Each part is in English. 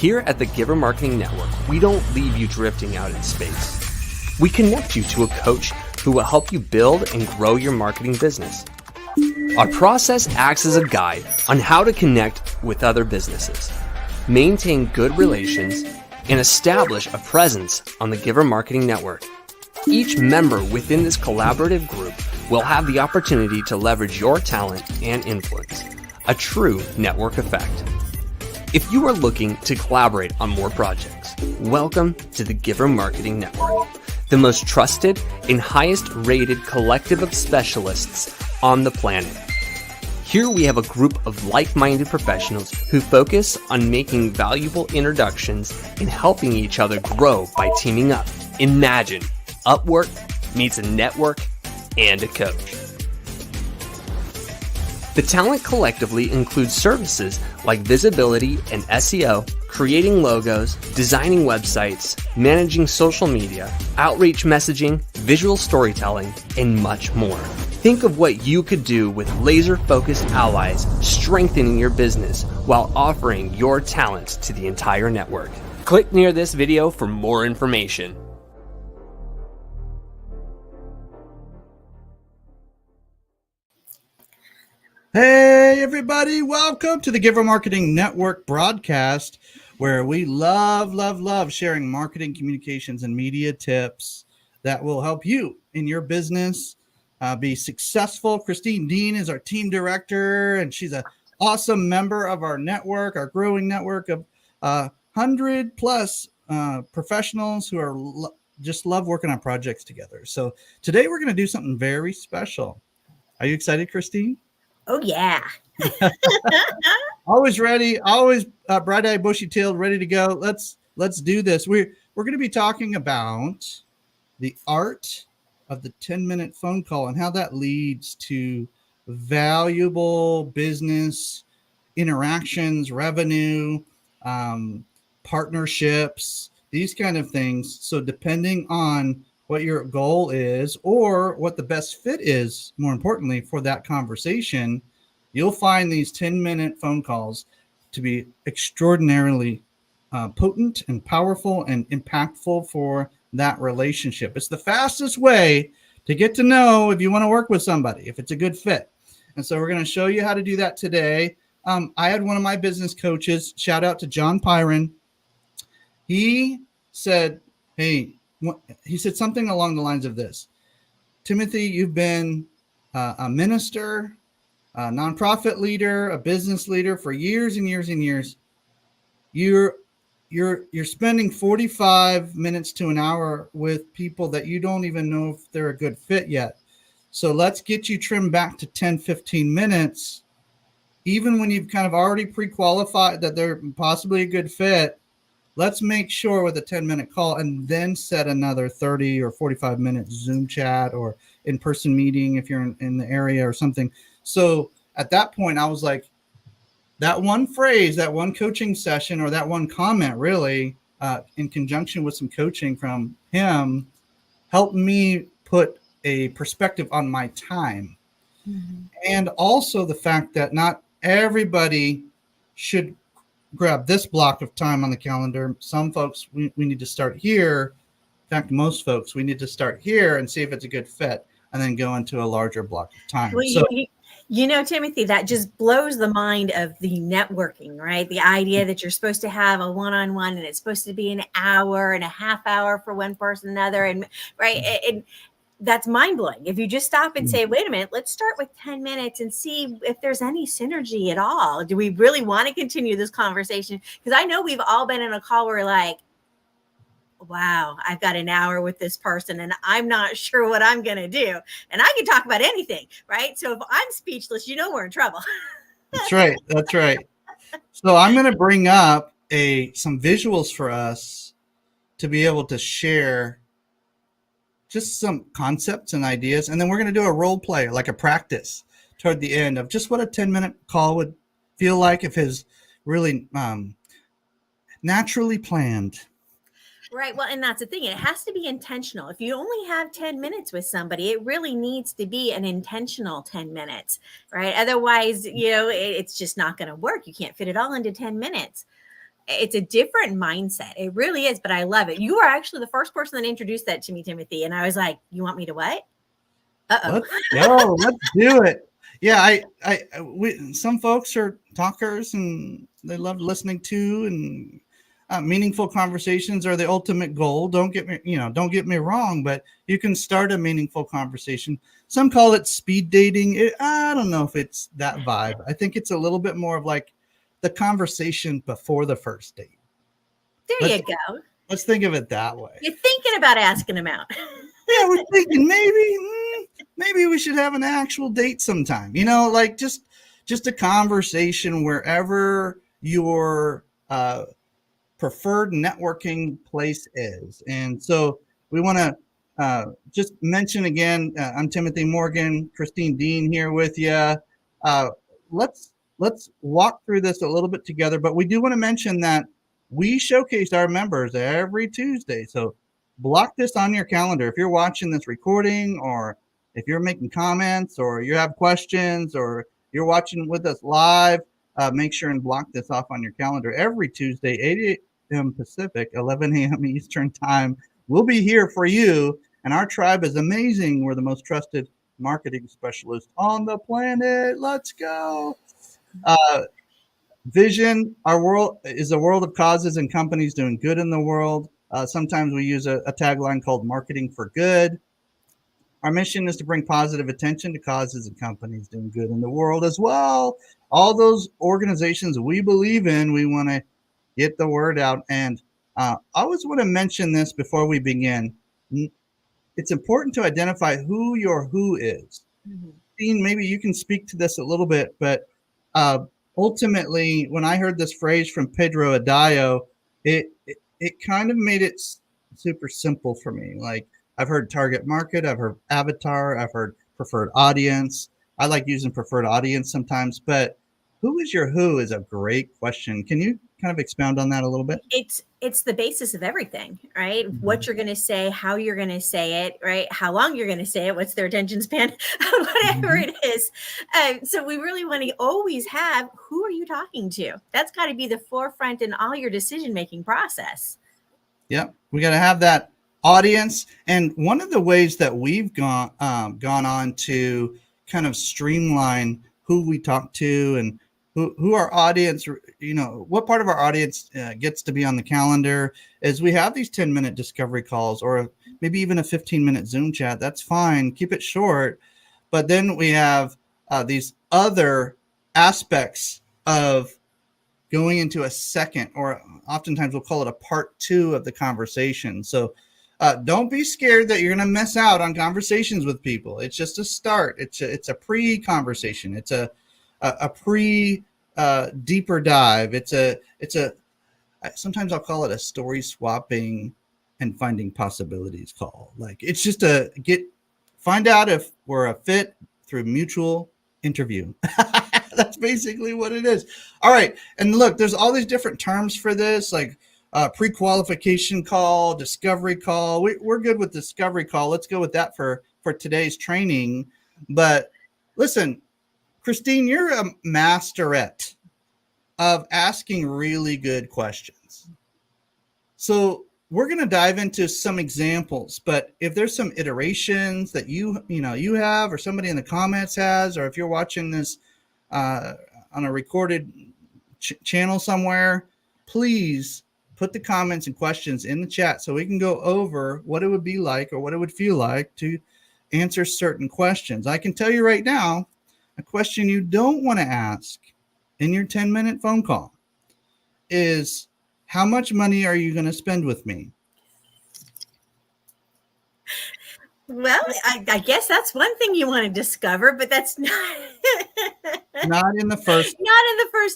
Here at the Giver Marketing Network, we don't leave you drifting out in space. We connect you to a coach who will help you build and grow your marketing business. Our process acts as a guide on how to connect with other businesses, maintain good relations, and establish a presence on the Giver Marketing Network. Each member within this collaborative group will have the opportunity to leverage your talent and influence, a true network effect. If you are looking to collaborate on more projects, welcome to the Giver Marketing Network, the most trusted and highest rated collective of specialists on the planet. Here we have a group of like-minded professionals who focus on making valuable introductions and helping each other grow by teaming up. Imagine Upwork meets a network and a coach. The talent collectively includes services like visibility and SEO, creating logos, designing websites, managing social media, outreach messaging, visual storytelling, and much more. Think of what you could do with laser-focused allies, strengthening your business while offering your talent to the entire network. Click near this video for more information. Hey everybody, welcome to the Giver Marketing Network broadcast, where we love sharing marketing, communications, and media tips that will help you in your business be successful. Christine Deane is our team director, and she's an awesome member of our network, our growing network of 100 plus professionals who are just love working on projects together. So today we're going to do something very special. Are you excited, Christine? Oh, yeah. Always ready, always bright-eyed, bushy-tailed, ready to go. Let's do this. We're going to be talking about the art of the 10-minute phone call and how that leads to valuable business interactions, revenue, partnerships, these kind of things. So depending on what your goal is or what the best fit is, more importantly, for that conversation, you'll find these 10-minute phone calls to be extraordinarily potent and powerful and impactful for that relationship. It's the fastest way to get to know if you want to work with somebody, if it's a good fit. And so we're going to show you how to do that today. I had one of my business coaches, shout out to John Pyron. He said, he said something along the lines of this: Timothy, you've been a minister, a nonprofit leader, a business leader for years and years and years. You're spending 45 minutes to an hour with people that you don't even know if they're a good fit yet. So let's get you trimmed back to 10, 15 minutes. Even when you've kind of already pre-qualified that they're possibly a good fit, let's make sure with a 10-minute call and then set another 30 or 45 minute Zoom chat or in-person meeting if you're in the area or something. So at that point, I was like, that one phrase, that one coaching session, or that one comment really, in conjunction with some coaching from him, helped me put a perspective on my time. Mm-hmm. And also the fact that not everybody should grab this block of time on the calendar. Some folks, we need to start here. In fact, most folks, we need to start here and see if it's a good fit and then go into a larger block of time. Well, so, you know, Timothy, that just blows the mind of the networking, right? The idea that you're supposed to have a one-on-one and it's supposed to be an hour and a half hour for one person, another, and right. And that's mind-blowing. If you just stop and say, wait a minute, let's start with 10 minutes and see if there's any synergy at all. Do we really want to continue this conversation? Because I know we've all been in a call where we're like, wow, I've got an hour with this person and I'm not sure what I'm going to do. And I can talk about anything, right? So if I'm speechless, you know we're in trouble. That's right. That's right. So I'm going to bring up some visuals for us to be able to share just some concepts and ideas. And then we're going to do a role play, like a practice toward the end of just what a 10-minute call would feel like if it's really naturally planned. Right. Well, and that's the thing. It has to be intentional. If you only have 10 minutes with somebody, it really needs to be an intentional 10 minutes, right? Otherwise, you know, it's just not going to work. You can't fit it all into 10 minutes. It's a different mindset. It really is, but I love it. You are actually the first person that introduced that to me, Timothy. And I was like, you want me to what? Let's go. Let's do it. Yeah, some folks are talkers and they love listening to, and meaningful conversations are the ultimate goal. Don't get me wrong, but you can start a meaningful conversation. Some call it speed dating. I don't know if it's that vibe. I think it's a little bit more of like the conversation before the first date. There you go. Let's think of it that way. You're thinking about asking them out. Yeah, we're thinking maybe we should have an actual date sometime. Like just a conversation wherever your preferred networking place is. And so we want to just mention again, I'm Timothy Morgan, Christine Deane here with you. Let's walk through this a little bit together, but we do want to mention that we showcase our members every Tuesday. So block this on your calendar. If you're watching this recording, or if you're making comments, or you have questions, or you're watching with us live, make sure and block this off on your calendar. Every Tuesday, 8 a.m. Pacific, 11 a.m. Eastern time. We'll be here for you. And our tribe is amazing. We're the most trusted marketing specialist on the planet. Let's go. Vision, our world is a world of causes and companies doing good in the world. Sometimes we use a tagline called marketing for good. Our mission is to bring positive attention to causes and companies doing good in the world as well. All those organizations we believe in, we want to get the word out. And I always want to mention this before we begin. It's important to identify who your who is. Mm-hmm. Deane, maybe you can speak to this a little bit, but ultimately, when I heard this phrase from Pedro Adayo, it kind of made it super simple for me. Like, I've heard target market, I've heard avatar, I've heard preferred audience. I like using preferred audience sometimes, but who is your who is a great question. Can you kind of expound on that a little bit? It's the basis of everything, right? Mm-hmm. What you're going to say, how you're going to say it, right? How long you're going to say it, what's their attention span, whatever it is. So we really want to always have, who are you talking to? That's got to be the forefront in all your decision-making process. Yep. We got to have that audience. And one of the ways that we've gone on to kind of streamline who we talk to and who our audience, what part of our audience gets to be on the calendar is we have these 10-minute discovery calls, or maybe even a 15-minute Zoom chat. That's fine. Keep it short. But then we have these other aspects of going into a second, or oftentimes we'll call it a part 2 of the conversation. So don't be scared that you're going to miss out on conversations with people. It's just a start. It's a pre-conversation. It's a pre deeper dive. It's a sometimes I'll call it a story swapping and finding possibilities call. Like, it's just find out if we're a fit through mutual interview. That's basically what it is. All right. And look, there's all these different terms for this, like pre-qualification call, discovery call. We're good with discovery call. Let's go with that for today's training. But listen, Christine, you're a masterette of asking really good questions. So we're going to dive into some examples, but if there's some iterations that you have, or somebody in the comments has, or if you're watching this on a recorded channel somewhere, please put the comments and questions in the chat so we can go over what it would be like, or what it would feel like to answer certain questions. I can tell you right now, a question you don't want to ask in your 10-minute phone call is, how much money are you going to spend with me? Well, I guess that's one thing you want to discover, but that's not not in the first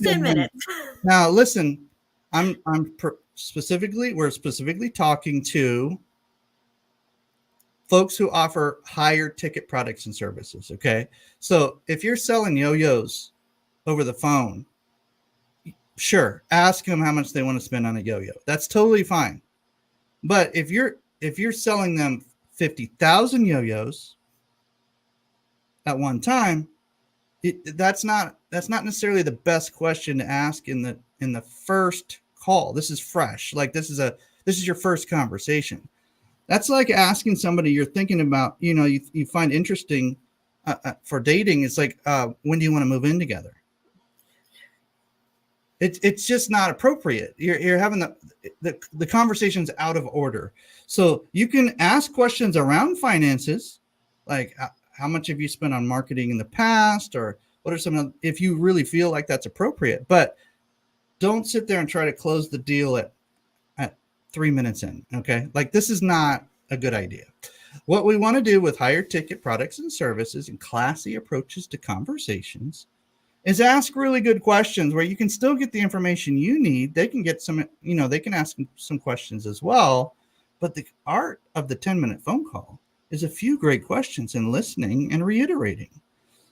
10 minutes. Now, listen, we're specifically talking to folks who offer higher ticket products and services. Okay. So if you're selling yo-yos over the phone, sure, ask them how much they want to spend on a yo-yo. That's totally fine. But if you're selling them 50,000 yo-yos at one time, that's not necessarily the best question to ask in the first call. This is fresh. Like this is your first conversation. That's like asking somebody you're thinking about, you find interesting for dating. It's like, when do you want to move in together? It's just not appropriate. You're having the conversation's out of order. So you can ask questions around finances, like how much have you spent on marketing in the past, or what are some, if you really feel like that's appropriate. But don't sit there and try to close the deal at 3 minutes in. Okay, like this is not a good idea. What we want to do with higher ticket products and services and classy approaches to conversations is ask really good questions where you can still get the information you need. They can get some, they can ask some questions as well. But the art of the 10-minute phone call is a few great questions and listening and reiterating.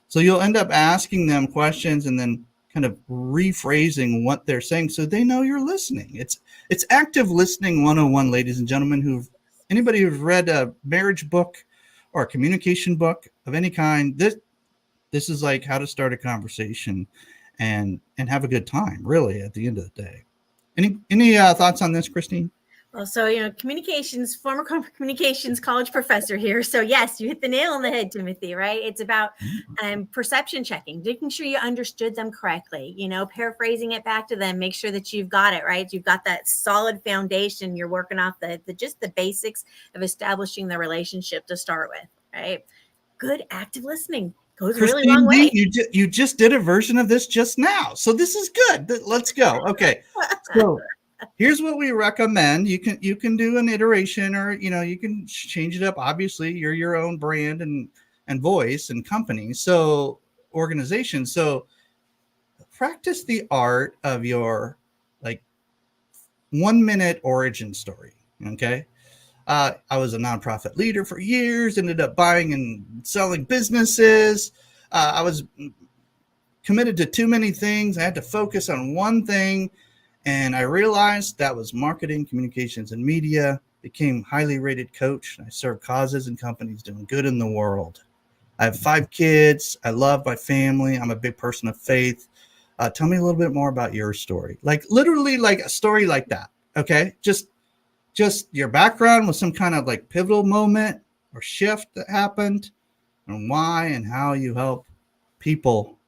So you'll end up asking them questions and then kind of rephrasing what they're saying so they know you're listening. It's active listening 101, ladies and gentlemen. Anybody who's read a marriage book or a communication book of any kind, this is like how to start a conversation and have a good time, really, at the end of the day. Any thoughts on this, Christine? Well, so, former communications college professor here. So yes, you hit the nail on the head, Timothy, right? It's about perception checking, making sure you understood them correctly, paraphrasing it back to them, make sure that you've got it, right? You've got that solid foundation. You're working off just the basics of establishing the relationship to start with, right? Good active listening goes a really long way. You just did a version of this just now. So this is good. Let's go. Okay. So here's what we recommend. You can do an iteration, or you can change it up. Obviously, you're your own brand and voice and company, so organization. So practice the art of your 1 minute origin story. Okay. I was a nonprofit leader for years, ended up buying and selling businesses. I was committed to too many things. I had to focus on one thing. And I realized that was marketing, communications, and media. Became highly rated coach. I serve causes and companies doing good in the world. I have 5 kids. I love my family. I'm a big person of faith. Tell me a little bit more about your story. Literally a story like that. Okay. Just your background with some kind of pivotal moment or shift that happened, and why and how you help people.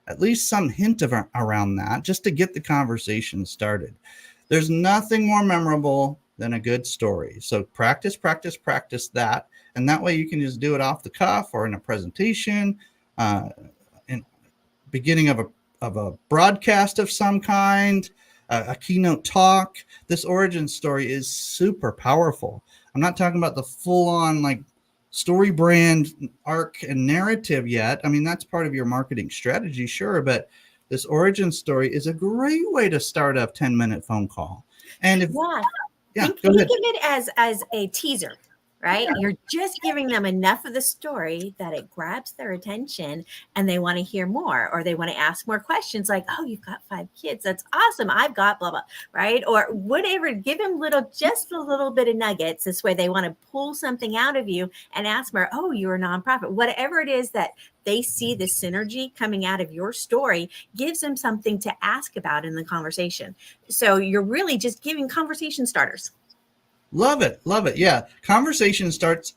At least some hint of around that, just to get the conversation started. There's nothing more memorable than a good story. So practice that. And that way you can just do it off the cuff or in a presentation, in beginning of a broadcast of some kind, a keynote talk. This origin story is super powerful. I'm not talking about the full on story brand arc and narrative yet. I mean, that's part of your marketing strategy, sure, but this origin story is a great way to start a 10-minute phone call. And think of it as a teaser, right? You're just giving them enough of the story that it grabs their attention and they want to hear more, or they want to ask more questions like, oh, you've got 5 kids. That's awesome. I've got blah, blah, right? Or whatever. Give them just a little bit of nuggets. This way they want to pull something out of you and ask more, oh, you're a nonprofit. Whatever it is that they see the synergy coming out of your story gives them something to ask about in the conversation. So you're really just giving conversation starters. Love it. Yeah. Conversation starts.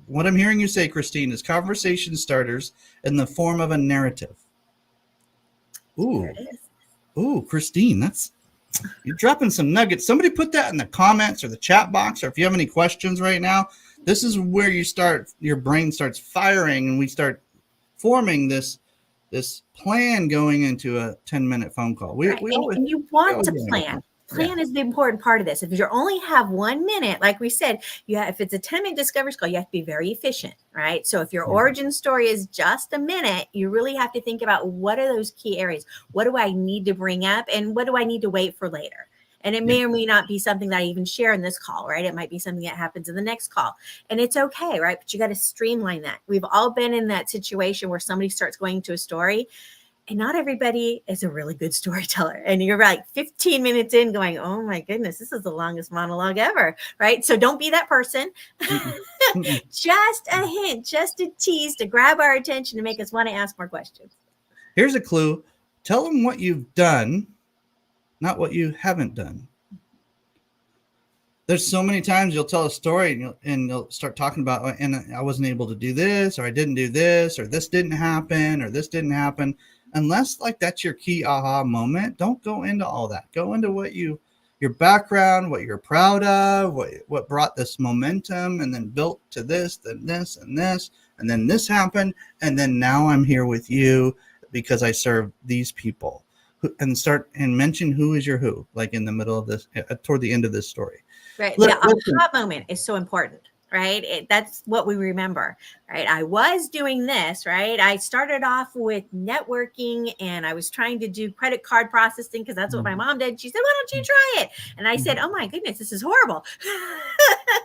What I'm hearing you say, Christine, is conversation starters in the form of a narrative. Ooh, Christine, you're dropping some nuggets. Somebody put that in the comments or the chat box, or if you have any questions right now, this is where your brain starts firing, and we start forming this plan going into a 10-minute phone call. And you want to plan. Plan is the important part of this. If you only have 1 minute, like we said, if it's a 10-minute discovery call, you have to be very efficient, right? So if your origin story is just a minute, you really have to think about what are those key areas? What do I need to bring up, and what do I need to wait for later? And it may or may not be something that I even share in this call, right? It might be something that happens in the next call. And it's okay, right? But you got to streamline that. We've all been in that situation where somebody starts going to a story, and not everybody is a really good storyteller. And you're 15 minutes in going, oh my goodness, this is the longest monologue ever, right? So don't be that person. Just a hint, just a tease to grab our attention to make us want to ask more questions. Here's a clue. Tell them what you've done not what you haven't done. There's so many times you'll tell a story and you'll start talking about, and I wasn't able to do this, or I didn't do this, or this didn't happen, or this didn't happen. Unless like that's your key aha moment, don't go into all that. Go into what your background, what you're proud of, what brought this momentum, and then built to this, then this, and this, and then this happened, and then now I'm here with you because I serve these people. And start and mention who is your who, like in the middle of this, toward the end of this story. Right. The aha moment is so important, right? That's what we remember, right? I was doing this, right? I started off with networking and I was trying to do credit card processing because that's what my mom did. She said, why don't you try it? And I said, oh my goodness, this is horrible.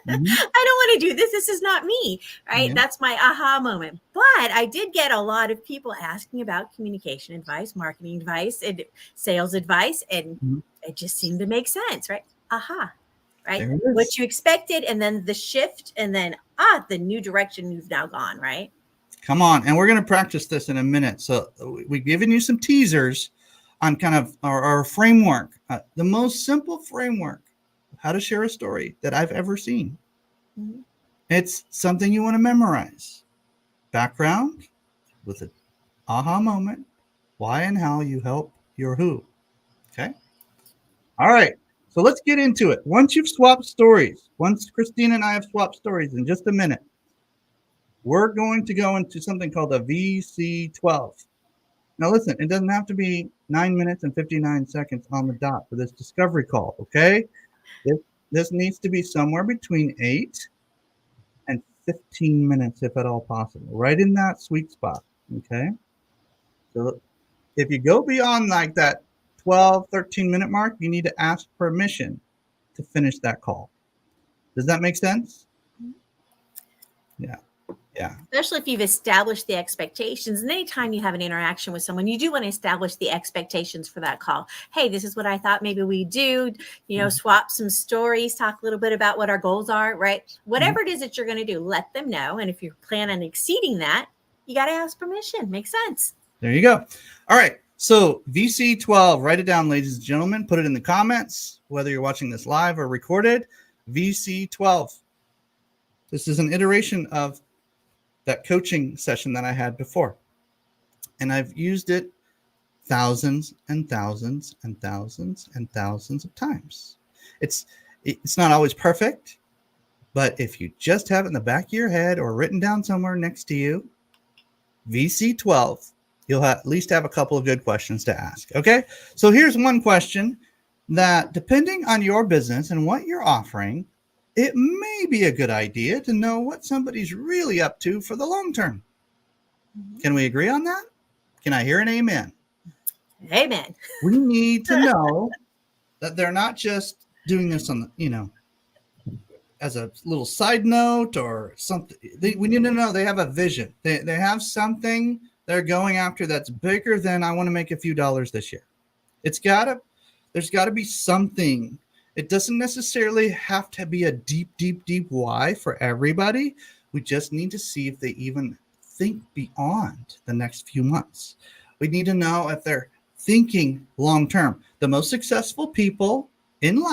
I don't want to do this. This is not me, right? That's my aha moment. But I did get a lot of people asking about communication advice, marketing advice, and sales advice. And it just seemed to make sense, right? Aha. Right. What you expected, and then the shift, and then the new direction you've now gone, right? Come on. And we're going to practice this in a minute. So we've given you some teasers on kind of our framework, the most simple framework of how to share a story that I've ever seen. It's something you want to memorize. Background with an aha moment, why and how you help your who. Okay. All right. So let's get into it. Once you've swapped stories, once Christine and I have swapped stories in just a minute, we're going to go into something called a VC12. Now listen, it doesn't have to be 9 minutes and 59 seconds on the dot for this discovery call, okay? This needs to be somewhere between 8 and 15 minutes, if at all possible, right in that sweet spot, okay? So if you go beyond like that 12, 13-minute mark, you need to ask permission to finish that call. Does that make sense? Yeah. Especially if you've established the expectations. And anytime you have an interaction with someone, you do want to establish the expectations for that call. Hey, this is what I thought maybe we do, swap some stories, talk a little bit about what our goals are, right? Whatever it is that you're going to do, let them know. And if you plan on exceeding that, you got to ask permission. Makes sense. There you go. All right. So VC12, write it down, ladies and gentlemen. Put it in the comments, whether you're watching this live or recorded. VC12. This is an iteration of that coaching session that I had before. And I've used it thousands and thousands and thousands and thousands of times. It's not always perfect, but if you just have it in the back of your head or written down somewhere next to you, VC12, you'll at least have a couple of good questions to ask. Okay. So here's one question that, depending on your business and what you're offering, it may be a good idea to know what somebody's really up to for the long term. Can we agree on that? Can I hear an amen? Amen. We need to know that they're not just doing this on the, as a little side note or something. We need to know they have a vision. They have something they're going after that's bigger than I want to make a few dollars this year. There's got to be something. It doesn't necessarily have to be a deep, deep, deep why for everybody. We just need to see if they even think beyond the next few months. We need to know if they're thinking long term. The most successful people in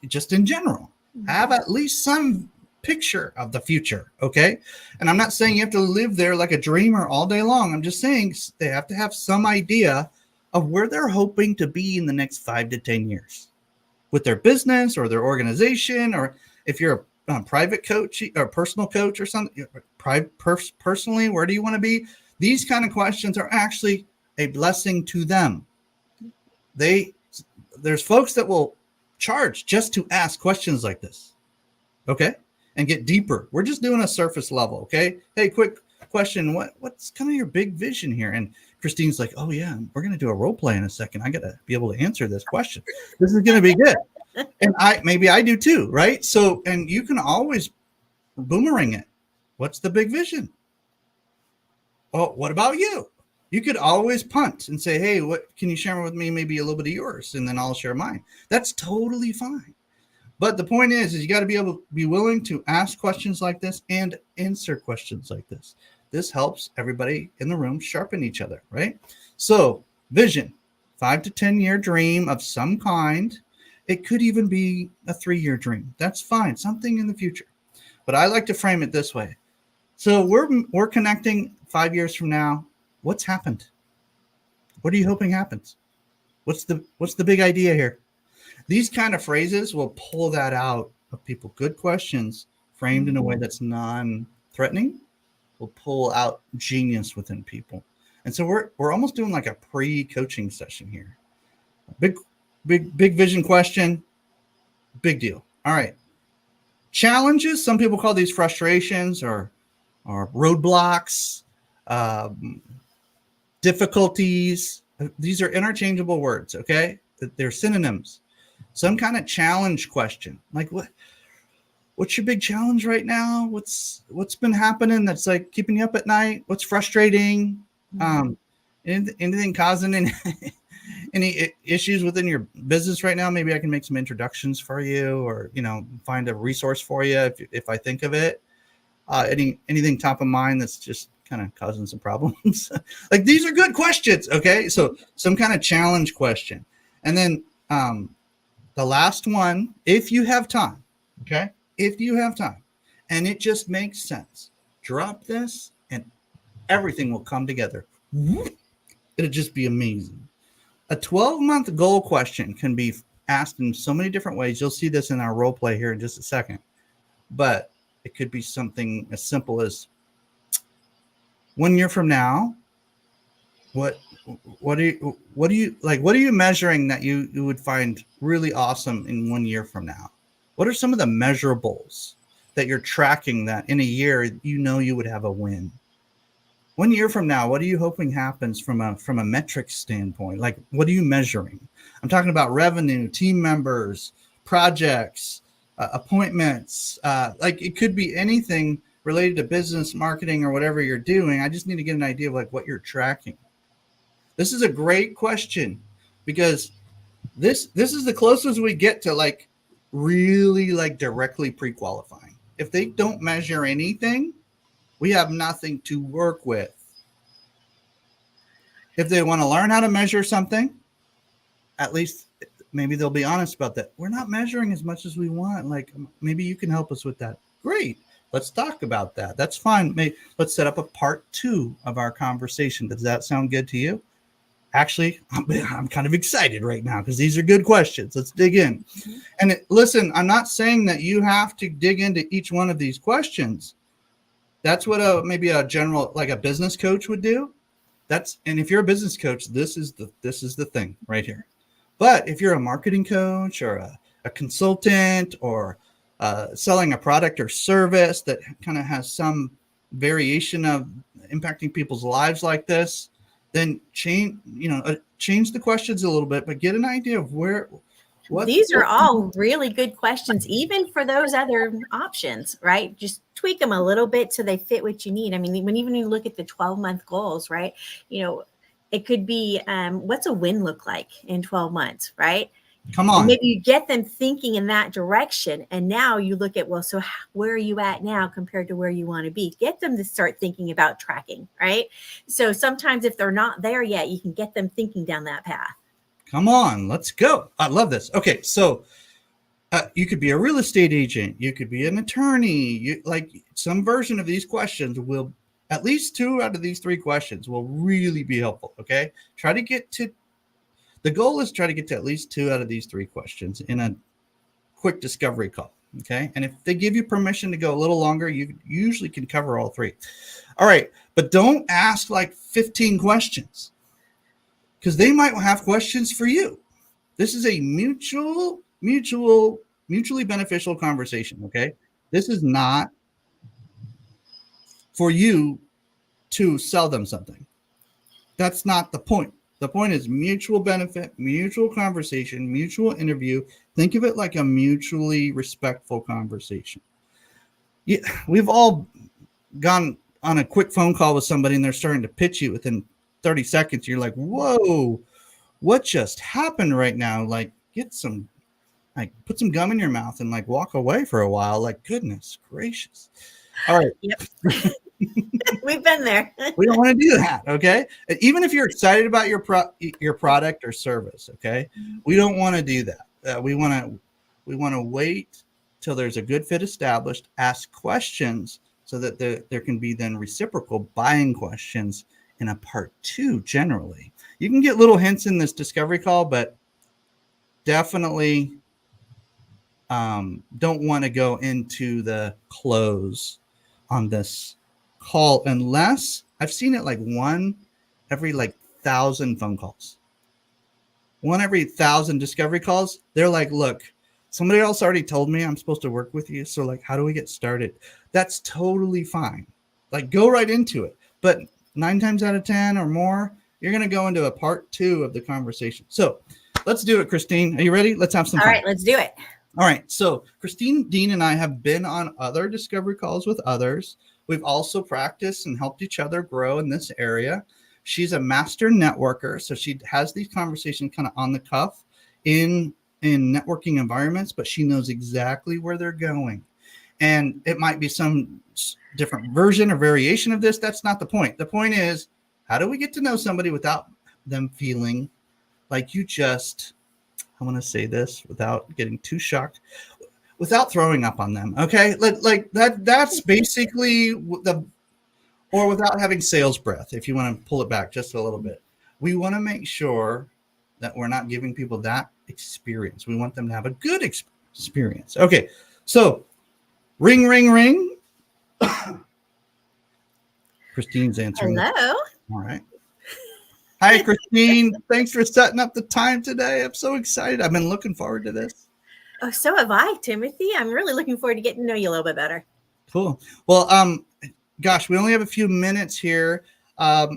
general have at least some picture of the future. Okay. And I'm not saying you have to live there like a dreamer all day long. I'm just saying they have to have some idea of where they're hoping to be in the next 5 to 10 years with their business or their organization, or if you're a private coach or personal coach or something, personally, where do you want to be? These kind of questions are actually a blessing to them. There's folks that will charge just to ask questions like this. Okay. And get deeper. We're just doing a surface level. Okay. Hey, quick question. What's kind of your big vision here? And Christine's like, oh yeah, we're going to do a role play in a second. I got to be able to answer this question. This is going to be good. And maybe I do too. Right. So, and you can always boomerang it. What's the big vision? Oh, what about you? You could always punt and say, hey, what can you share with me? Maybe a little bit of yours, and then I'll share mine. That's totally fine. But the point is you got to be willing to ask questions like this and answer questions like this. This helps everybody in the room sharpen each other, right? So vision, 5 to 10 year dream of some kind. It could even be a 3-year dream. That's fine. Something in the future. But I like to frame it this way. So we're connecting 5 years from now. What's happened? What are you hoping happens? What's the big idea here? These kind of phrases will pull that out of people. Good questions framed in a way that's non-threatening will pull out genius within people. And so we're almost doing like a pre-coaching session here. Big vision question. Big deal. All right. Challenges. Some people call these frustrations or roadblocks, difficulties. These are interchangeable words. Okay. They're synonyms. Some kind of challenge question. Like what's your big challenge right now? What's been happening that's like keeping you up at night? What's frustrating? Anything causing any issues within your business right now? Maybe I can make some introductions for you, or find a resource for you if I think of it. Anything top of mind that's just kind of causing some problems? Like, these are good questions. Okay, so some kind of challenge question, and then the last one, if you have time. Okay, if you have time, and it just makes sense, drop this, and everything will come together. It'll just be amazing. A 12-month goal question can be asked in so many different ways. You'll see this in our role play here in just a second. But it could be something as simple as, 1 year from now, what are you measuring that you would find really awesome in 1 year from now? What are some of the measurables that you're tracking that in a year you would have a win? 1 year from now, what are you hoping happens from a metric standpoint? Like, what are you measuring? I'm talking about revenue, team members, projects, appointments. Like, it could be anything related to business, marketing, or whatever you're doing. I just need to get an idea of like what you're tracking. This is a great question, because this is the closest we get to like really like directly pre-qualifying. If they don't measure anything, we have nothing to work with. If they want to learn how to measure something, at least maybe they'll be honest about that. We're not measuring as much as we want. Like, maybe you can help us with that. Great. Let's talk about that. That's fine. Let's set up a part 2 of our conversation. Does that sound good to you? Actually, I'm kind of excited right now because these are good questions. Let's dig in. Mm-hmm. And listen, I'm not saying that you have to dig into each one of these questions. That's what maybe a general, like a business coach would do. And if you're a business coach, this is the thing right here. But if you're a marketing coach or a consultant or selling a product or service that kind of has some variation of impacting people's lives like this, then change the questions a little bit, but get an idea of these are all really good questions, even for those other options, right? Just tweak them a little bit so they fit what you need. I mean, when you look at the 12-month goals, right? It could be, what's a win look like in 12 months, right? Come on. And maybe you get them thinking in that direction. And now you look at, so where are you at now compared to where you want to be? Get them to start thinking about tracking, right? So sometimes if they're not there yet, you can get them thinking down that path. Come on, let's go. I love this. Okay, so you could be a real estate agent. You could be an attorney. Like, some version of these questions will, at least 2 out of these 3 questions will really be helpful, okay? The goal is try to get to at least 2 out of these 3 questions in a quick discovery call, okay? And if they give you permission to go a little longer, you usually can cover all 3. All right, but don't ask like 15 questions, because they might have questions for you. This is a mutually beneficial conversation, okay? This is not for you to sell them something. That's not the point. The point is mutual benefit, mutual conversation, mutual interview. Think of it like a mutually respectful conversation. Yeah, we've all gone on a quick phone call with somebody and they're starting to pitch you within 30 seconds. You're like, whoa, what just happened right now? Like, put some gum in your mouth and like walk away for a while. Like, goodness gracious. All right. Yep. We've been there. We don't want to do that. Okay. Even if you're excited about your product or service. Okay. We don't want to do that. We want to wait till there's a good fit established, ask questions so that there can be then reciprocal buying questions in a part 2. Generally, you can get little hints in this discovery call, but definitely don't want to go into the close on this call unless I've seen it like one every like 1,000 phone calls, one every 1,000 discovery calls. They're like, look, somebody else already told me I'm supposed to work with you. So like, how do we get started? That's totally fine. Like, go right into it. But 9 times out of 10 or more, you're going to go into a part 2 of the conversation. So let's do it, Christine. Are you ready? Let's have some fun. All right, let's do it. All right. So Christine, Deane, and I have been on other discovery calls with others. We've also practiced and helped each other grow in this area. She's a master networker, so she has these conversations kind of on the cuff in networking environments, but she knows exactly where they're going. And it might be some different version or variation of this. That's not the point. The point is, how do we get to know somebody without them feeling like you just, I want to say this without getting too shocked, without throwing up on them. Okay. Like that's basically or without having sales breath. If you want to pull it back just a little bit, we want to make sure that we're not giving people that experience. We want them to have a good experience. Okay. So ring, ring, ring. Christine's answering. Hello. All right. Hi, Christine. Thanks for setting up the time today. I'm so excited. I've been looking forward to this. Oh, so have I, Timothy. I'm really looking forward to getting to know you a little bit better. Cool. Well, gosh, we only have a few minutes here. How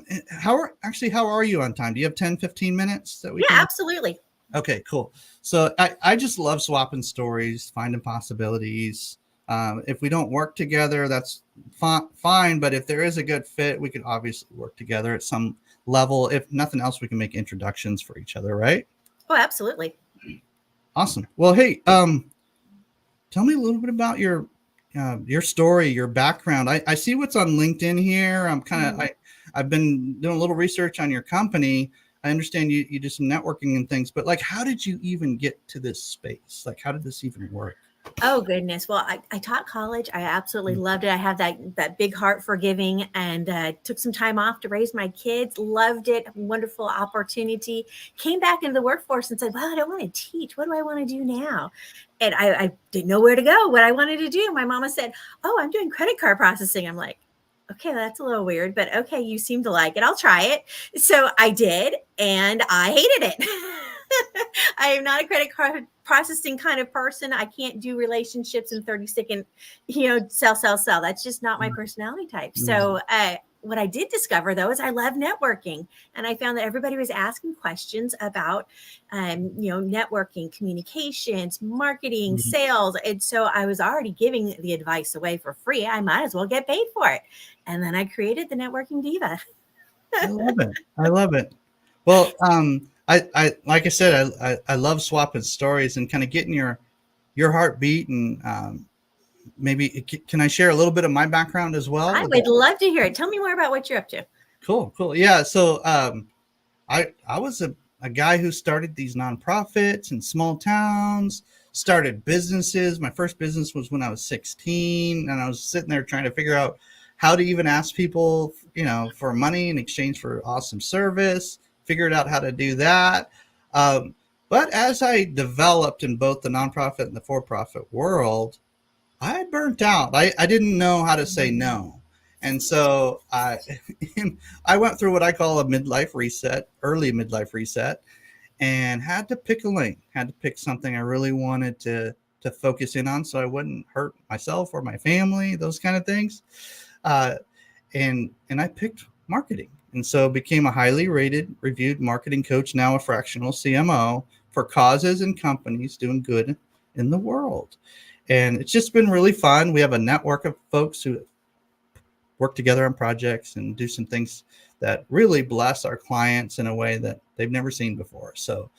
are you on time? Do you have 10, 15 minutes that we can? Absolutely. Okay, cool. So I just love swapping stories, finding possibilities. If we don't work together, that's fine. But if there is a good fit, we can obviously work together at some level. If nothing else, we can make introductions for each other, right? Oh, absolutely. Awesome. Well, hey, tell me a little bit about your story, your background. I see what's on LinkedIn here. I've been doing a little research on your company. I understand you do some networking and things, but like, how did you even get to this space? Like, how did this even work? Oh, goodness. Well, I taught college. I absolutely loved it. I have that big heart for giving, and took some time off to raise my kids. Loved it. Wonderful opportunity. Came back into the workforce and said, well, I don't want to teach. What do I want to do now? And I didn't know where to go, what I wanted to do. My mama said, oh, I'm doing credit card processing. I'm like, okay, that's a little weird, but okay, you seem to like it. I'll try it. So I did, and I hated it. I am not a credit card processing kind of person. I can't do relationships in 30-second, sell. That's just not my personality type. So what I did discover, though, is I love networking. And I found that everybody was asking questions about, networking, communications, marketing, sales. And so I was already giving the advice away for free. I might as well get paid for it. And then I created the Networking Diva. I love it. Well, I like I said, I love swapping stories and kind of getting your heartbeat, and maybe can I share a little bit of my background as well? I would love to hear it. Tell me more about what you're up to. Cool. Yeah. So I was a guy who started these nonprofits in small towns, started businesses. My first business was when I was 16, and I was sitting there trying to figure out how to even ask people, for money in exchange for awesome service. Figured out how to do that. But as I developed in both the nonprofit and the for-profit world, I burnt out. I didn't know how to say no. And so I went through what I call a early midlife reset, and had to pick a lane, had to pick something I really wanted to focus in on so I wouldn't hurt myself or my family, those kind of things. And I picked marketing. And so became a highly reviewed marketing coach, now a fractional CMO for causes and companies doing good in the world. And it's just been really fun. We have a network of folks who work together on projects and do some things that really bless our clients in a way that they've never seen before. So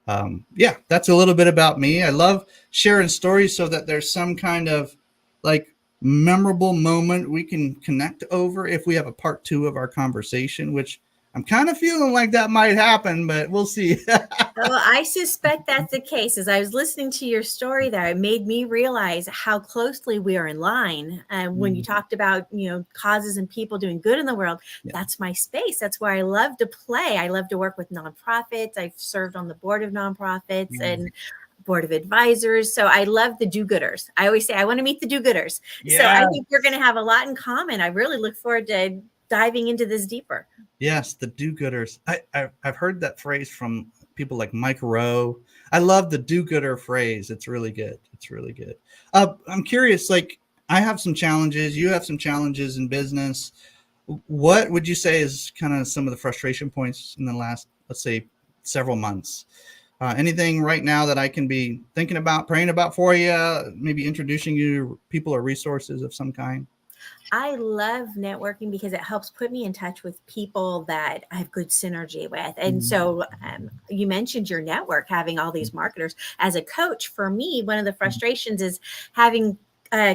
that's a little bit about me. I love sharing stories so that there's some kind of like memorable moment we can connect over if we have a part 2 of our conversation, which I'm kind of feeling like that might happen, but we'll see. Well, I suspect that's the case. As I was listening to your story there, it made me realize how closely we are in line. When you talked about, causes and people doing good in the world, Yeah. that's my space. That's where I love to play. I love to work with nonprofits. I've served on the board of nonprofits and board of advisors. So I love the do-gooders. I always say I want to meet the do-gooders. So I think we're going to have a lot in common. I really look forward to diving into this deeper. Yes, the do-gooders. I've heard that phrase from people like Mike Rowe. I love the do-gooder phrase. It's really good. It's really good. I'm curious, like I have some challenges. You have some challenges in business. What would you say is kind of some of the frustration points in the last, let's say, several months? Anything right now that I can be thinking about, praying about for you, maybe introducing you to people or resources of some kind? I love networking because it helps put me in touch with people that I have good synergy with. And so you mentioned your network, having all these marketers. As a coach, for me, one of the frustrations is having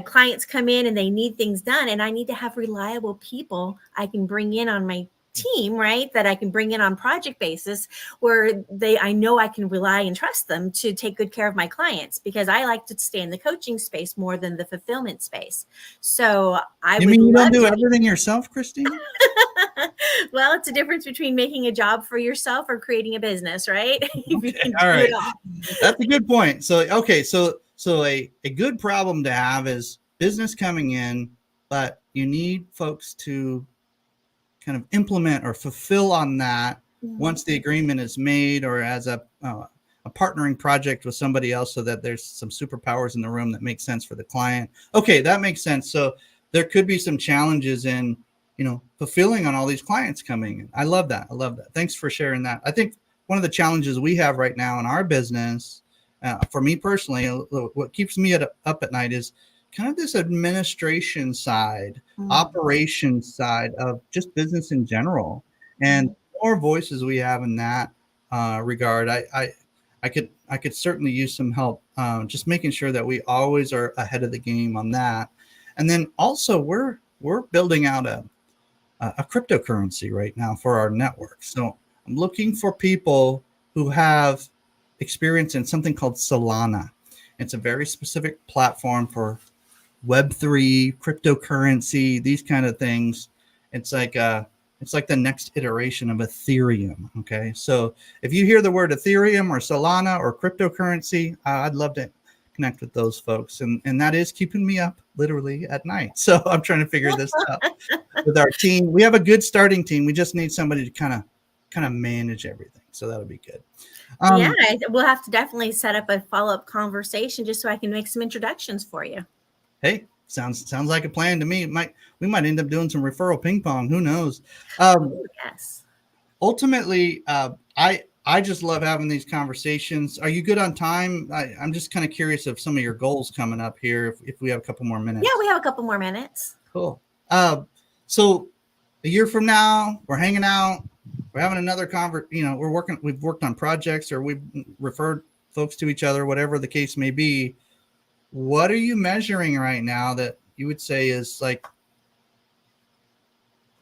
clients come in and they need things done. And I need to have reliable people I can bring in on my team, right? That I can bring in on project basis where I know I can rely and trust them to take good care of my clients, because I like to stay in the coaching space more than the fulfillment space. So You mean you don't do everything yourself, Christine? Well, it's a difference between making a job for yourself or creating a business, right? Okay, all right. That's a good point. So, okay. So a good problem to have is business coming in, but you need folks to kind of implement or fulfill on that once the agreement is made, or as a partnering project with somebody else, so that there's some superpowers in the room that makes sense for the client. Okay, that makes sense. So there could be some challenges in, fulfilling on all these clients coming in. I love that. Thanks for sharing that. I think one of the challenges we have right now in our business, for me personally, what keeps me up at night is kind of this administration side, operations side of just business in general, and more voices we have in that regard. I could certainly use some help, just making sure that we always are ahead of the game on that. And then also we're building out a cryptocurrency right now for our network. So I'm looking for people who have experience in something called Solana. It's a very specific platform for Web3, cryptocurrency, these kind of things. It's like the next iteration of Ethereum. Okay, so if you hear the word Ethereum or Solana or cryptocurrency, I'd love to connect with those folks, and that is keeping me up literally at night. So I'm trying to figure this out with our team. We have a good starting team. We just need somebody to kind of manage everything. So that'll be good. We'll have to definitely set up a follow-up conversation just so I can make some introductions for you. Hey, sounds like a plan to me. We might end up doing some referral ping pong. Who knows? Yes. Ultimately, I just love having these conversations. Are you good on time? I'm just kind of curious of some of your goals coming up here. If we have a couple more minutes. Yeah, we have a couple more minutes. Cool. So a year from now, we're hanging out. We're having another conversation. We've worked on projects, or we've referred folks to each other, whatever the case may be. What are you measuring right now that you would say is like,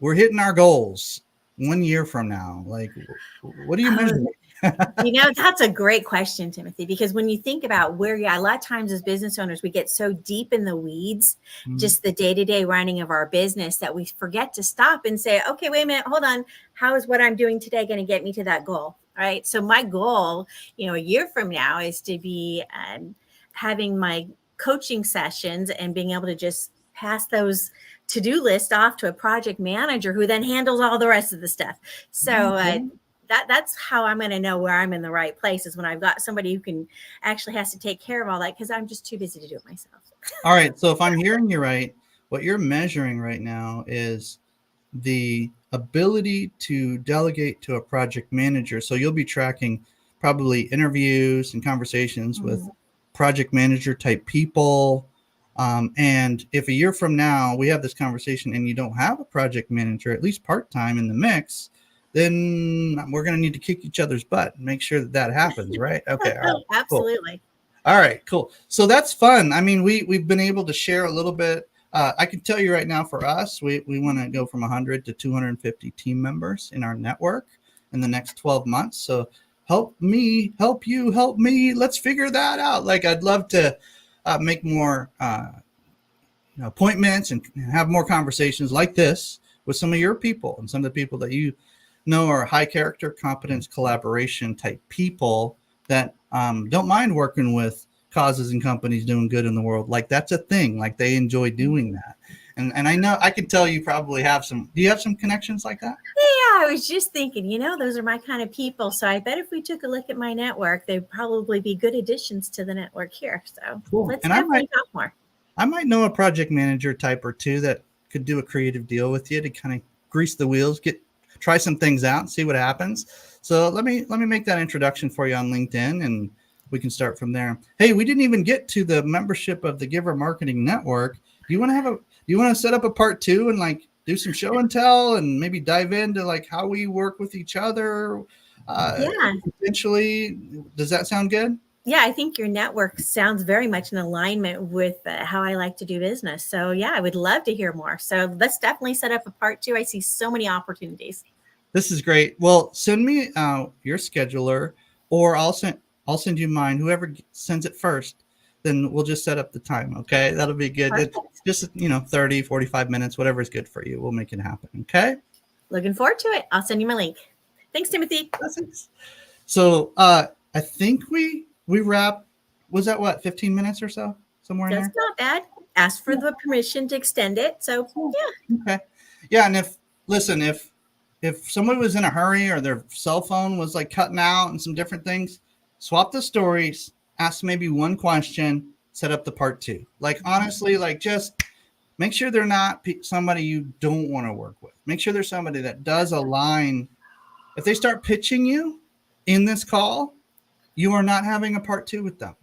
we're hitting our goals 1 year from now? Like, what are you measuring? That's a great question, Timothy, because when you think about a lot of times as business owners, we get so deep in the weeds, just the day-to-day running of our business, that we forget to stop and say, okay, wait a minute, hold on. How is what I'm doing today going to get me to that goal? All right. So my goal, a year from now is to be having my coaching sessions and being able to just pass those to-do list off to a project manager who then handles all the rest of the stuff. So that's how I'm going to know where I'm in the right place, is when I've got somebody who actually has to take care of all that, because I'm just too busy to do it myself. All right. So if I'm hearing you right, what you're measuring right now is the ability to delegate to a project manager. So you'll be tracking probably interviews and conversations with project manager type people. And if a year from now we have this conversation and you don't have a project manager, at least part-time in the mix, then we're going to need to kick each other's butt and make sure that happens, right? Okay. All right, absolutely. Cool. All right, cool. So that's fun. I mean, we've been able to share a little bit I can tell you right now, for us, we want to go from 100 to 250 team members in our network in the next 12 months. So help me, help you, help me. Let's figure that out. Like, I'd love to make more appointments and have more conversations like this with some of your people and some of the people that you know are high character, competence, collaboration type people that don't mind working with causes and companies doing good in the world. Like, that's a thing. Like, they enjoy doing that. And I know, I can tell you probably have some. Do you have some connections like that? Yeah, I was just thinking, those are my kind of people. So I bet if we took a look at my network, they'd probably be good additions to the network here. So Cool. let's And definitely talk more. I might know a project manager type or two that could do a creative deal with you to kind of grease the wheels, try some things out, see what happens. So let me make that introduction for you on LinkedIn, and we can start from there. Hey, we didn't even get to the membership of the Giver Marketing Network. Do you want to set up a part 2 and like do some show and tell and maybe dive into like how we work with each other? Yeah. Potentially, does that sound good? Yeah, I think your network sounds very much in alignment with how I like to do business. So yeah, I would love to hear more. So let's definitely set up a part 2. I see so many opportunities. This is great. Well, send me your scheduler, or I'll send you mine. Whoever sends it first, then we'll just set up the time. Okay, that'll be good. It's just 30, 45 minutes, whatever is good for you. We'll make it happen. Okay. Looking forward to it. I'll send you my link. Thanks, Timothy. So I think we wrap. Was that what, 15 minutes or so, somewhere in there? That's not bad. Ask for the permission to extend it. So yeah. Okay. Yeah, and if somebody was in a hurry or their cell phone was like cutting out and some different things, swap the stories, ask maybe one question, set up the part 2. Like, honestly, like, just make sure they're not somebody you don't want to work with. Make sure there's somebody that does align. If they start pitching you in this call, you are not having a part 2 with them.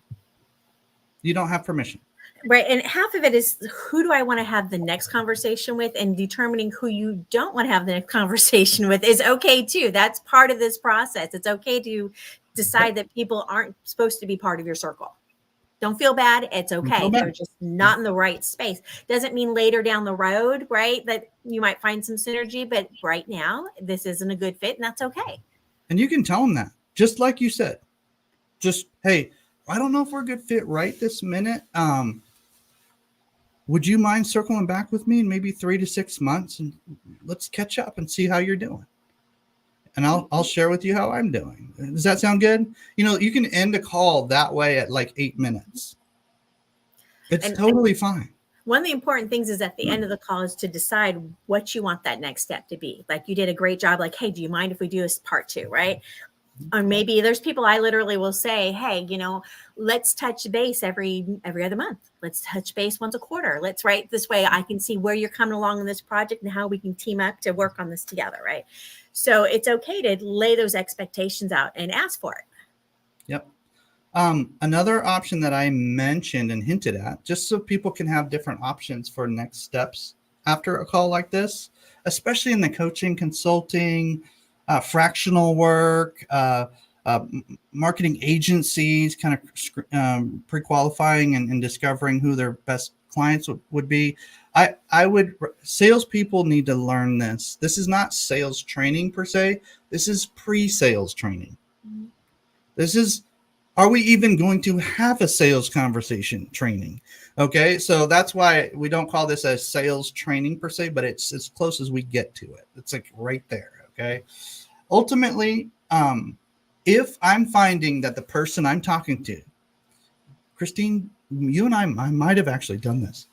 You don't have permission. Right. And half of it is, who do I want to have the next conversation with? And determining who you don't want to have the next conversation with is okay too. That's part of this process. It's okay to decide that people aren't supposed to be part of your circle. Don't feel bad. It's okay. They're just not in the right space. Doesn't mean later down the road, right, that you might find some synergy, but right now this isn't a good fit, and that's okay. And you can tell them that, just like you said. Just, hey, I don't know if we're a good fit right this minute. Would you mind circling back with me in maybe 3 to 6 months, and let's catch up and see how you're doing? And I'll share with you how I'm doing. Does that sound good? You can end a call that way at like 8 minutes. It's totally fine. One of the important things is at the end of the call is to decide what you want that next step to be. Like, you did a great job. Like, hey, do you mind if we do a part 2, right? Or maybe there's people I literally will say, hey, let's touch base every other month. Let's touch base once a quarter. Let's write this way. I can see where you're coming along in this project and how we can team up to work on this together. Right. So it's okay to lay those expectations out and ask for it. Yep. Another option that I mentioned and hinted at, just so people can have different options for next steps after a call like this, especially in the coaching, consulting, fractional work, marketing agencies, kind of pre-qualifying and discovering who their best clients would be. Salespeople need to learn this. This is not sales training per se. This is pre-sales training. Mm-hmm. This is, are we even going to have a sales conversation training? Okay, so that's why we don't call this a sales training per se, but it's as close as we get to it. It's like right there. Okay. Ultimately, if I'm finding that the person I'm talking to, Christine, you and I might have actually done this.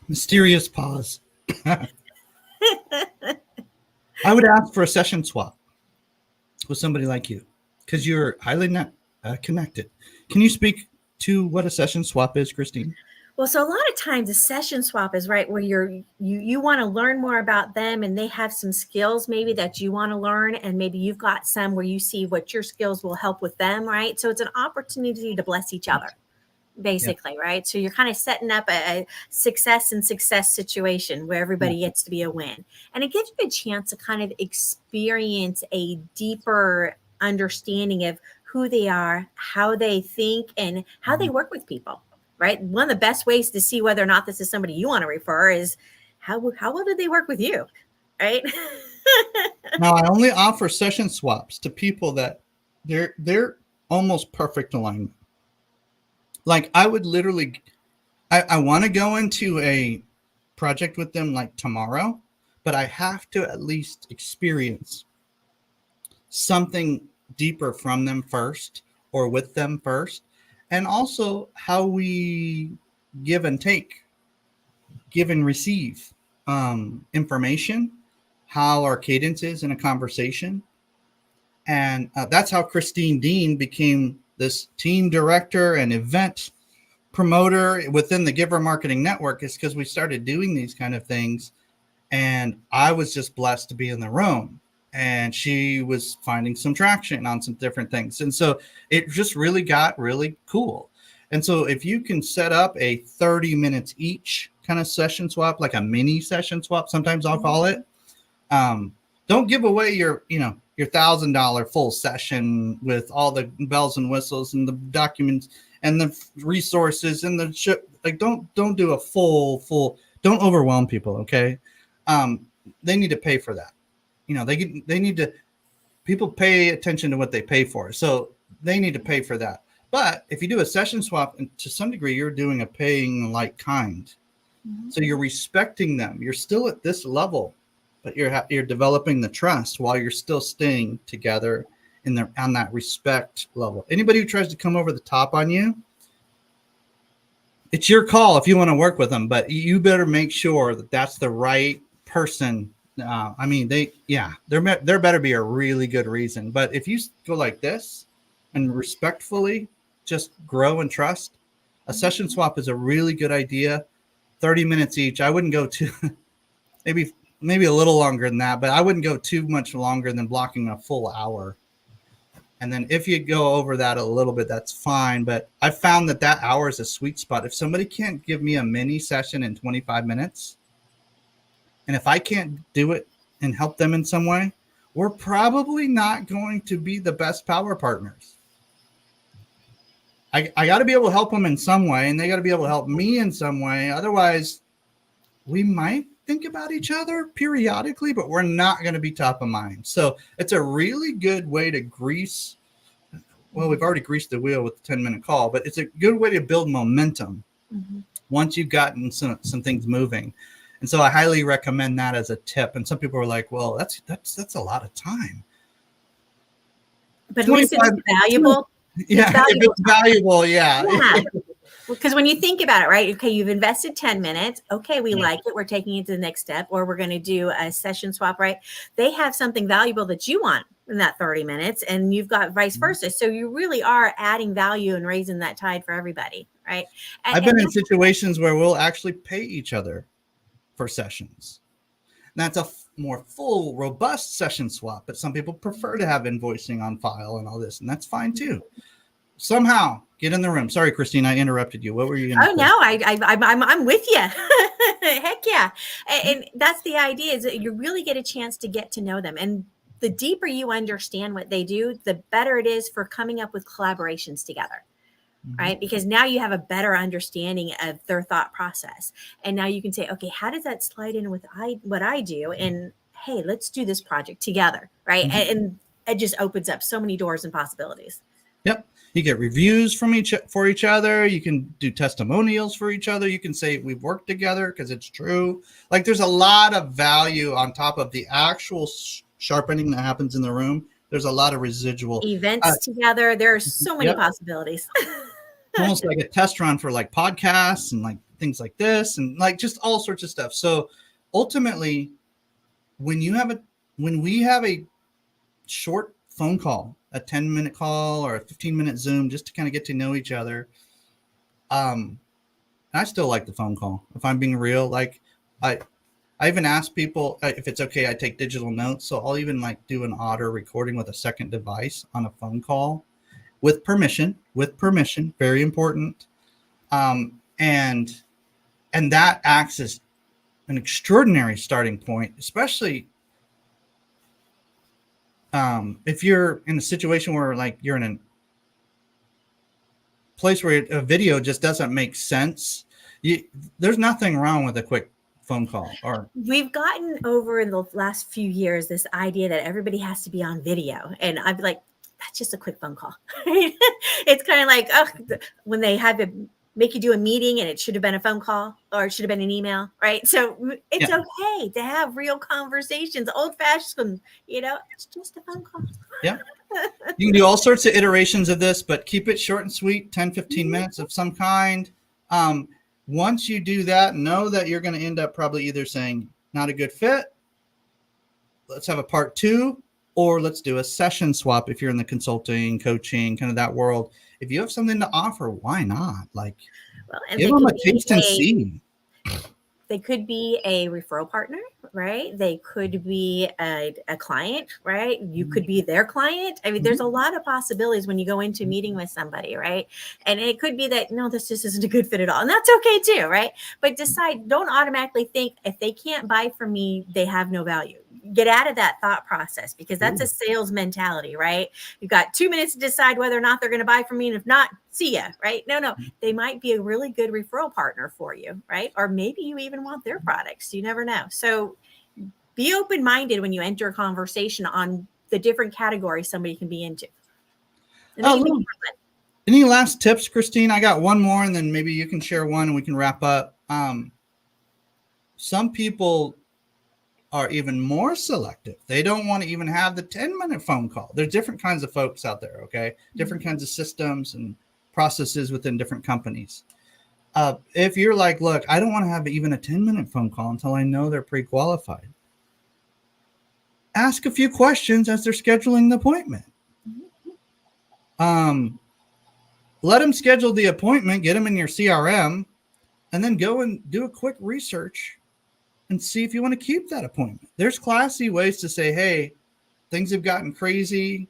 Mysterious pause. I would ask for a session swap with somebody like you because you're highly connected. Can you speak to what a session swap is, Christine? Well, so a lot of times a session swap is right where you want to learn more about them, and they have some skills maybe that you want to learn, and maybe you've got some where you see what your skills will help with them, right? So it's an opportunity to bless each other, basically, yeah. Right? So you're kind of setting up a success situation where everybody gets to be a win, and it gives you a chance to kind of experience a deeper understanding of who they are, how they think, and how they work with people, right? One of the best ways to see whether or not this is somebody you want to refer is how well did they work with you, right? Now, I only offer session swaps to people that they're almost perfect alignment. Like I would literally, I want to go into a project with them like tomorrow, but I have to at least experience something deeper from them first or with them first. And also how we give and take, give and receive information, how our cadence is in a conversation. And that's how Christine Deane became this team director and event promoter within the Giver Marketing Network, is because we started doing these kind of things. And I was just blessed to be in the room. And she was finding some traction on some different things. And so it just really got really cool. And so if you can set up a 30 minutes each kind of session swap, like a mini session swap, sometimes I'll call it, don't give away your $1,000 full session with all the bells and whistles and the documents and the resources and the like. Don't do a full. Don't overwhelm people. Okay, they need to pay for that. They need to. People pay attention to what they pay for, so they need to pay for that. But if you do a session swap, and to some degree, you're doing a paying like kind. Mm-hmm. So you're respecting them. You're still at this level, but you're developing the trust while you're still staying together on that respect level. Anybody who tries to come over the top on you, it's your call if you want to work with them, but you better make sure that that's the right person. There better be a really good reason. But if you go like this and respectfully just grow and trust, a session swap is a really good idea. 30 minutes each. I wouldn't go too, maybe a little longer than that, but I wouldn't go too much longer than blocking a full hour. And then if you go over that a little bit, that's fine. But I found that hour is a sweet spot. If somebody can't give me a mini session in 25 minutes, and if I can't do it and help them in some way, we're probably not going to be the best power partners. I got to be able to help them in some way, and they got to be able to help me in some way. Otherwise, we might think about each other periodically, but we're not going to be top of mind. So it's a really good way to grease. Well, we've already greased the wheel with the 10-minute call, but it's a good way to build momentum once you've gotten some things moving. And so I highly recommend that as a tip. And some people are like, well, that's a lot of time. But at least it's valuable. Yeah, if it's valuable, yeah. Because when you think about it, right? Okay, you've invested 10 minutes. Okay, we like it. We're taking it to the next step, or we're going to do a session swap, right? They have something valuable that you want in that 30 minutes, and you've got vice versa. So you really are adding value and raising that tide for everybody, right? I've been in situations where we'll actually pay each other for sessions. That's a more full, robust session swap, but some people prefer to have invoicing on file and all this, and that's fine too. Somehow get in the room. Sorry, Christine, I interrupted you. What were you going to say? No, I'm with you. Heck yeah. And that's the idea, is that you really get a chance to get to know them. And the deeper you understand what they do, the better it is for coming up with collaborations together. Right? Because now you have a better understanding of their thought process. And now you can say, okay, how does that slide in with what I do? And hey, let's do this project together. Right. And it just opens up so many doors and possibilities. Yep. You get reviews for each other. You can do testimonials for each other. You can say we've worked together because it's true. Like there's a lot of value on top of the actual sharpening that happens in the room. There's a lot of residual events together. There are so many possibilities. Almost like a test run for like podcasts and like things like this and like just all sorts of stuff. So ultimately, when we have a short phone call, a 10-minute call or a 15-minute Zoom, just to kind of get to know each other. I still like the phone call. If I'm being real, like I even ask people if it's okay, I take digital notes. So I'll even like do an audio recording with a second device on a phone call with permission, very important. And that acts as an extraordinary starting point, especially If you're in a situation where like you're in a place where a video just doesn't make sense, there's nothing wrong with a quick phone call. Or We've gotten over in the last few years this idea that everybody has to be on video. And I'd be like, that's just a quick phone call. It's kind of like, oh, when they have to make you do a meeting and it should have been a phone call or it should have been an email, right? So it's okay to have real conversations, old fashioned, it's just a phone call. Yeah. You can do all sorts of iterations of this, but keep it short and sweet, 10, 15 minutes of some kind. Once you do that, know that you're going to end up probably either saying not a good fit, let's have a part 2, or let's do a session swap if you're in the consulting, coaching, kind of that world. If you have something to offer, why not? Like, give them a taste and see. They could be a referral partner, right? They could be a client, right? You could be their client. I mean, there's a lot of possibilities when you go into meeting with somebody, right? And it could be that, no, this just isn't a good fit at all. And that's okay too, right? But don't automatically think if they can't buy from me, they have no value. Get out of that thought process, because that's a sales mentality, right? You've got 2 minutes to decide whether or not they're going to buy from me. And if not, see ya, right? No, they might be a really good referral partner for you, right? Or maybe you even want their products. You never know. So be open-minded when you enter a conversation on the different categories somebody can be into. Any last tips, Christine? I got one more, and then maybe you can share one and we can wrap up. Some people are even more selective. They don't want to even have the 10-minute phone call. There's different kinds of folks out there, okay? Different kinds of systems and processes within different companies. If you're like, look, I don't want to have even a 10-minute phone call until I know they're pre-qualified, ask a few questions as they're scheduling the appointment. Let them schedule the appointment, get them in your CRM, and then go and do a quick research and see if you want to keep that appointment. There's classy ways to say, hey, things have gotten crazy.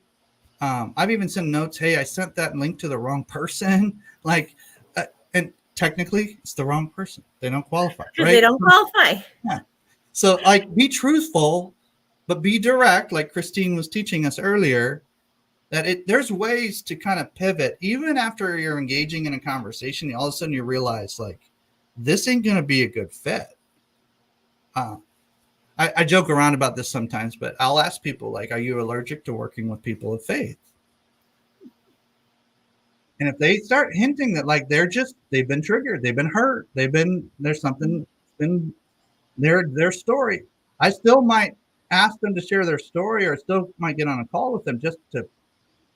I've even sent notes, hey, I sent that link to the wrong person. And technically, it's the wrong person. They don't qualify. Right? They don't qualify. Yeah. So, be truthful, but be direct, like Christine was teaching us earlier, that there's ways to kind of pivot. Even after you're engaging in a conversation, all of a sudden you realize, this ain't going to be a good fit. I joke around about this sometimes, but I'll ask people, are you allergic to working with people of faith? And if they start hinting that they've been triggered, they've been hurt, there's something in their story, I still might ask them to share their story, or still might get on a call with them just to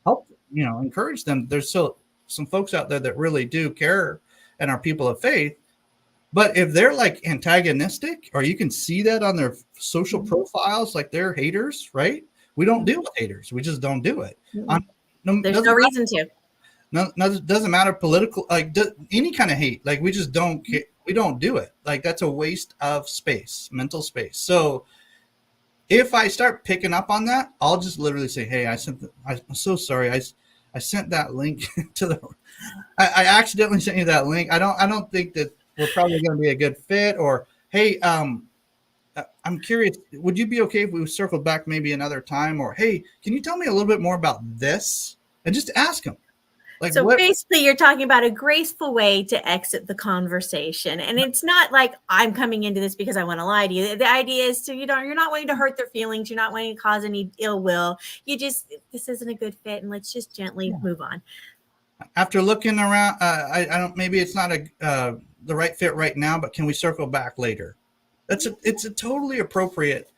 help, encourage them. There's still some folks out there that really do care and are people of faith. But if they're antagonistic, or you can see that on their social profiles, they're haters, right? We don't deal with haters. We just don't do it. There's no reason to. No, it doesn't matter political, any kind of hate. We just don't. We don't do it. That's a waste of space, mental space. So if I start picking up on that, I'll just literally say, hey, I'm so sorry. I sent that link to I accidentally sent you that link. I don't think that we're probably going to be a good fit. Or, hey, I'm curious, would you be okay if we circled back maybe another time? Or, hey, can you tell me a little bit more about this? And just ask them. Basically, you're talking about a graceful way to exit the conversation. And it's not like I'm coming into this because I want to lie to you. The idea is you're not wanting to hurt their feelings. You're not wanting to cause any ill will. This isn't a good fit, and let's just gently move on. After looking around, maybe it's not the right fit right now, but can we circle back later? It's a totally appropriate.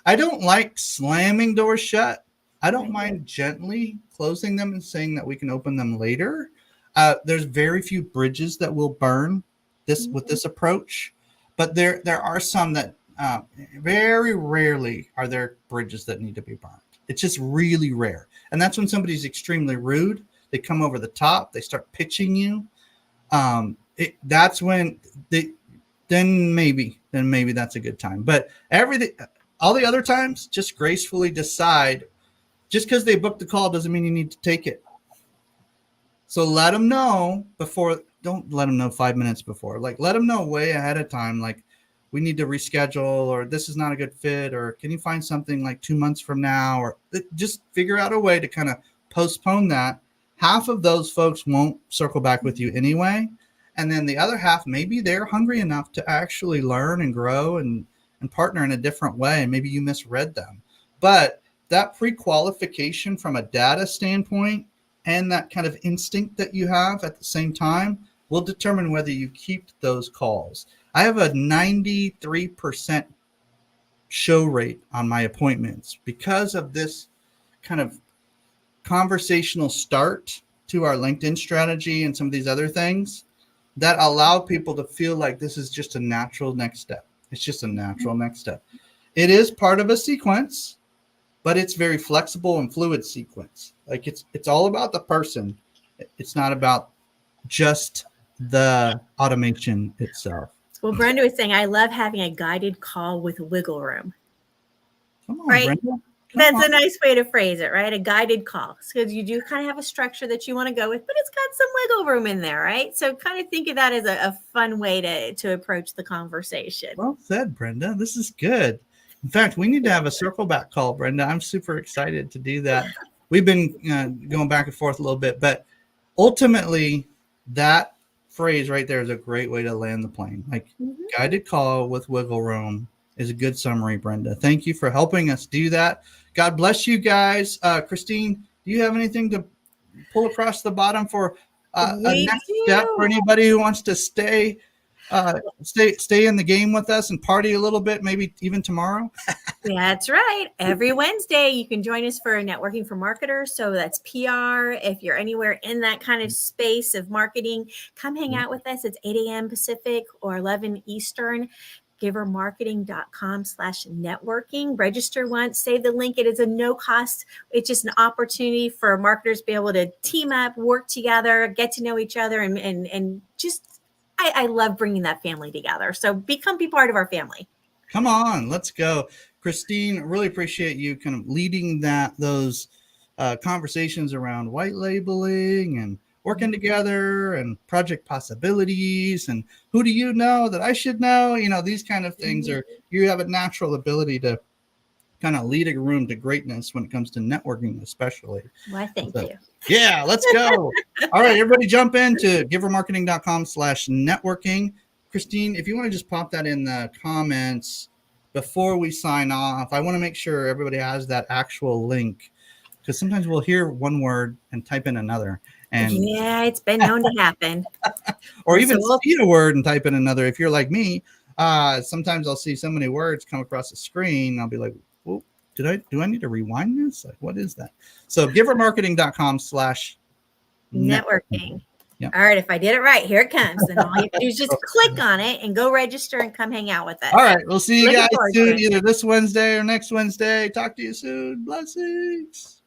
I don't like slamming doors shut. I don't mind gently closing them and saying that we can open them later. There's very few bridges that will burn with this approach, but there are some that very rarely are there bridges that need to be burned. It's just really rare. And that's when somebody's extremely rude. They come over the top. They start pitching you. That's when then maybe that's a good time. But all the other times, just gracefully decide. Just because they booked the call doesn't mean you need to take it. So let them know before. Don't let them know 5 minutes before. Let them know way ahead of time. we need to reschedule, or this is not a good fit, or can you find something like 2 months from now, or just figure out a way to kind of postpone that. Half of those folks won't circle back with you anyway. And then the other half, maybe they're hungry enough to actually learn and grow and partner in a different way. Maybe you misread them. But that pre-qualification from a data standpoint and that kind of instinct that you have at the same time will determine whether you keep those calls. I have a 93% show rate on my appointments because of this kind of conversational start to our LinkedIn strategy and some of these other things that allow people to feel like this is just a natural next step. It's just a natural next step. It is part of a sequence, but it's very flexible and fluid sequence. Like it's all about the person. It's not about just the automation itself. Well, Brenda was saying, I love having a guided call with wiggle room. Come on, right? Brenda. That's a nice way to phrase it, right? A guided call. Because you do kind of have a structure that you want to go with, but it's got some wiggle room in there, right? So kind of think of that as a fun way to approach the conversation. Well said, Brenda. This is good. In fact, we need to have a circle back call, Brenda. I'm super excited to do that. We've been going back and forth a little bit, but ultimately that phrase right there is a great way to land the plane. Like guided call with wiggle room is a good summary, Brenda. Thank you for helping us do that. God bless you guys. Christine, do you have anything to pull across the bottom for a next step for anybody who wants to stay in the game with us and party a little bit, maybe even tomorrow? That's right. Every Wednesday, you can join us for Networking for Marketers. So that's PR. If you're anywhere in that kind of space of marketing, come hang out with us. It's 8 a.m. Pacific or 11 Eastern. givermarketing.com/networking. Register once, save the link. It is a no cost. It's just an opportunity for marketers to be able to team up, work together, get to know each other, and just, I love bringing that family together. So be part of our family. Come on, let's go. Christine, really appreciate you kind of leading those conversations around white labeling and working together and project possibilities and who do you know that I should know? You know, these kind of things you have a natural ability to kind of lead a room to greatness when it comes to networking, especially. Well, thank you. Yeah, let's go. All right, everybody jump into givermarketing.com/networking. Christine, if you want to just pop that in the comments before we sign off, I want to make sure everybody has that actual link because sometimes we'll hear one word and type in another. And yeah, it's been known to happen. Or even see a word and type in another. If you're like me, sometimes I'll see so many words come across the screen. I'll be like, well, do I need to rewind this? Like, what is that? So givermarketing.com/networking. Yep. All right. If I did it right, here it comes. And all you have to do is just click on it and go register and come hang out with us. All right. We'll see you guys soon, either this Wednesday or next Wednesday. Talk to you soon. Blessings.